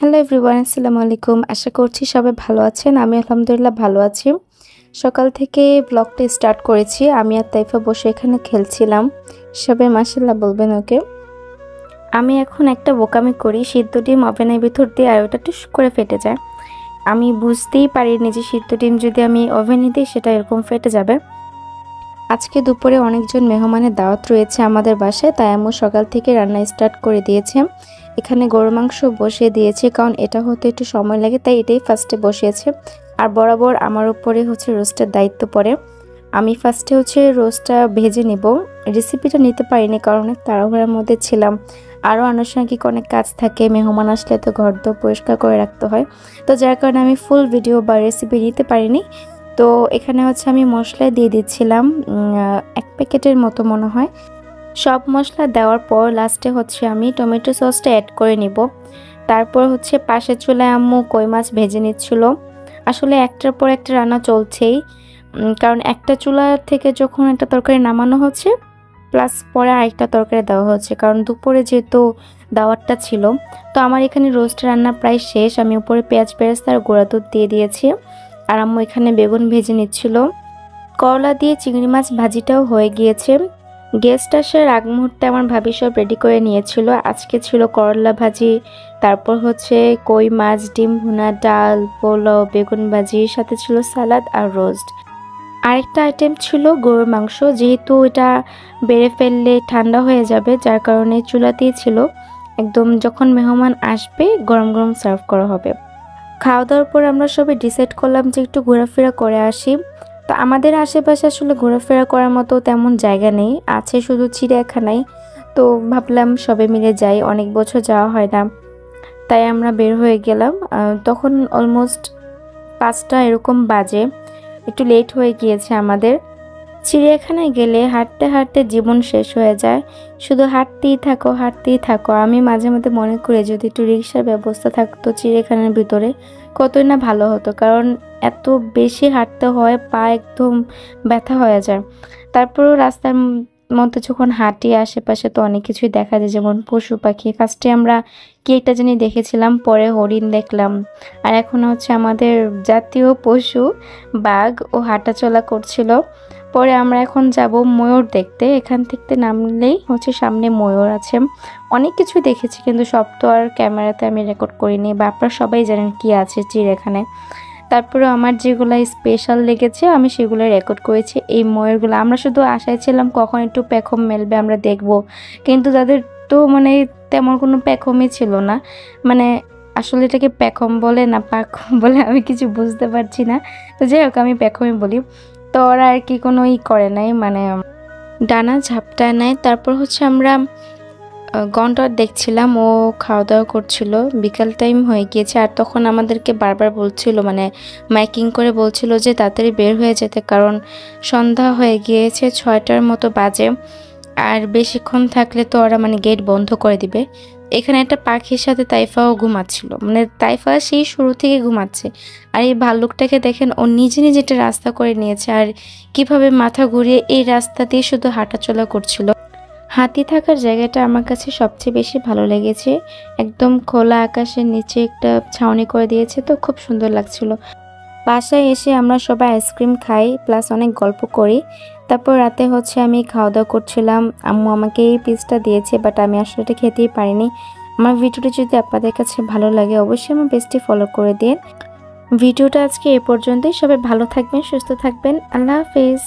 Hello everyone, আসসালামু আলাইকুম। আশা করছি সবাই ভালো আছেন। আমি আলহামদুলিল্লাহ ভালো আছি। সকাল থেকে ব্লগটা স্টার্ট করেছি। আমি আর তাইফা বসে এখানে খেলছিলাম। সবাই মাশাআল্লাহ বলবেন ওকে। আমি এখন একটা বোকামি করি, সিদ্ধ ডিম ওভেনের ভিতর দিয়ে আর ওটা টুস করে ফেটে যায়। আমি বুঝতেই পারিনি যে সিদ্ধ ডিম যদি আমি ওভেনে দিই সেটা এরকম ফেটে যাবে। আজকে দুপুরে অনেকজন মেহমানের দাওয়াত রয়েছে আমাদের বাসায়, তাই আম্মু সকাল থেকে রান্না স্টার্ট করে দিয়েছে। এখানে গরুর মাংস বসিয়ে দিয়েছে, কারণ এটা হতে একটু সময় লাগে, তাই এটাই ফার্স্টে বসিয়েছে। আর বরাবর আমার উপরে রোস্টের দায়িত্ব পড়ে। আমি ফার্স্টে রোস্টটা ভেজে নিব। রেসিপিটা নিতে পারিনি কারণ অনেক তাড়াহুড়ার মধ্যে ছিলাম। আরও আনুষঙ্গিক অনেক কাজ থাকে, মেহমান আসলে তো ঘরদোর পরিষ্কার করে রাখতে হয়। তো যার কারণে আমি ফুল ভিডিও বা রেসিপি নিতে পারিনি। তো এখানে আমি মশলা দিয়ে দিচ্ছিলাম 1 প্যাকেটের মতো মনে হয়। সব মশলা দেওয়ার পর লাস্টে আমি টমেটো সসটা অ্যাড করে নিব। তারপর পাশের চুলায় আম্মু কই মাছ ভেজে নিচ্ছিল। আসলে একটার পর একটা রান্না চলছেই, কারণ একটা চুলা থেকে যখন একটা তরকারি নামানো হচ্ছে প্লাস পরে আরেকটা তরকারি দেওয়া হচ্ছে, কারণ দুপুরে যেহেতু দাওয়াতটা ছিল। তো আমার এখানে রোস্ট রান্না প্রায় শেষ। আমি উপরে পেঁয়াজ বেরেস্তা আর গুঁড়া দুধ দিয়ে দিয়েছি। আর আম্মু এখানে বেগুন ভেজে নিচ্ছিল। করলা দিয়ে চিংড়ি মাছ ভাজিটাও হয়ে গিয়েছে। গেস্ট আসার আগ মুহূর্তে আমার ভাবি সব রেডি করে নিয়েছিল। আজকে ছিল করলা ভাজি, তারপর কই মাছ, ডিম ভুনা, ডাল, পোলাও, বেগুন ভাজি, সাথে ছিল সালাদ আর রোস্ট। আরেকটা আইটেম ছিল গরুর মাংস, যেহেতু এটা বেড়ে ফেললে ঠান্ডা হয়ে যাবে, যার কারণে চুলাতেই ছিল। একদম যখন মেহমান আসবে গরম গরম সার্ভ করা হবে। খাওয়া দাওয়ার পর আমরা সবাই ডিসাইড করলাম যে একটু ঘোরাফেরা করে আসি। তো আমাদের আশেপাশে আসলে ঘোরাফেরা করার মতো তেমন জায়গা নেই, আছে শুধু চিড়িয়াখানায়। তো ভাবলাম সবাই মিলে যাই, অনেক বছর যাওয়া হয় না, তাই আমরা বের হয়ে গেলাম। তখন অলমোস্ট 5টা এরকম বাজে, একটু লেট হয়ে গিয়েছে আমাদের। চিড়িয়াখানায় গেলে হাঁটতে হাঁটতে জীবন শেষ হয়ে যায়, শুধু হাঁটতেই থাকো হাঁটতেই থাকো। আমি মাঝে মধ্যে মনে করি যদি একটু রিক্সার ব্যবস্থা থাকতো চিড়িয়াখানার ভিতরে কতই না ভালো হতো, কারণ এত বেশি হাঁটতে হয়, পা একদম ব্যথা হয়ে যায়। তারপরেও রাস্তার মধ্যে যখন হাঁটি আশেপাশে তো অনেক কিছুই দেখা যায়, যেমন পশু পাখি। ফার্স্টে আমরা কি একটা জানি দেখেছিলাম, পরে হরিণ দেখলাম, আর এখন আমাদের জাতীয় পশু বাঘ ও হাঁটাচলা করছিল। পরে আমরা এখন যাব ময়ূর দেখতে। এখান থেকে নামলেই সামনে ময়ূর আছে। অনেক কিছু দেখেছি, কিন্তু সব তো আর ক্যামেরাতে আমি রেকর্ড করিনি, বা আপনারা সবাই জানেন কি আছে চিড়িয়াখানায়। তারপরে আমার যেগুলো স্পেশাল লেগেছে আমি সেগুলো রেকর্ড করেছি। এই ময়ূরগুলো আমরা শুধু আশায় ছিলাম কখন একটু পেখম মেলবে আমরা দেখব, কিন্তু তাদের তো তেমন কোনো পেখমই ছিল না। আসলে এটাকে পেখম বলে না পাখম বলে আমি কিছু বুঝতে পারছি না। তো যাই হোক, আমি পেখমই বলি। তো ওরা আর কি কোনো করে নাই, ডানা ঝাপটায় নাই। তারপর আমরা গন্ডার দেখছিলাম, ও খাওয়া দাওয়া করছিল। বিকাল টাইম হয়ে গিয়েছে, আর তখন আমাদেরকে বারবার বলছিল, মাইকিং করে বলছিল যে তাড়াতাড়ি বের হয়ে যেতে, কারণ সন্ধ্যা হয়ে গিয়েছে, 6টার মতো বাজে। আর বেশিক্ষণ থাকলে তো ওরা গেট বন্ধ করে দিবে। এখানে একটা পাখির সাথে তাইফাও ঘুমাচ্ছিল, তাইফা সেই শুরু থেকে ঘুমাচ্ছে। আর এই ভাল্লুকটাকে দেখেন, ও নিজে নিজে একটা রাস্তা করে নিয়েছে, আর কিভাবে মাথা ঘুরিয়ে এই রাস্তা দিয়ে শুধু হাঁটাচলা করছিল। হাতি থাকার জায়গাটা আমার কাছে সবচেয়ে বেশি ভালো লেগেছে। একদম খোলা আকাশের নিচে একটা ছাউনি করে দিয়েছে, তো খুব সুন্দর লাগছিল। বাসায় এসে আমরা সবাই আইসক্রিম খাই, প্লাস অনেক গল্প করি। তারপর রাতে আমি খাওয়া দাওয়া করছিলাম। আম্মু আমাকে এই পিসটা দিয়েছে, বাট আমি আসলে এটা খেতেই পারিনি। আমার ভিডিওটি যদি আপনাদের কাছে ভালো লাগে অবশ্যই আমার পেজটি ফলো করে দিন। ভিডিওটা আজকে এ পর্যন্তই। সবাই ভালো থাকবেন, সুস্থ থাকবেন। আল্লাহ হাফেজ।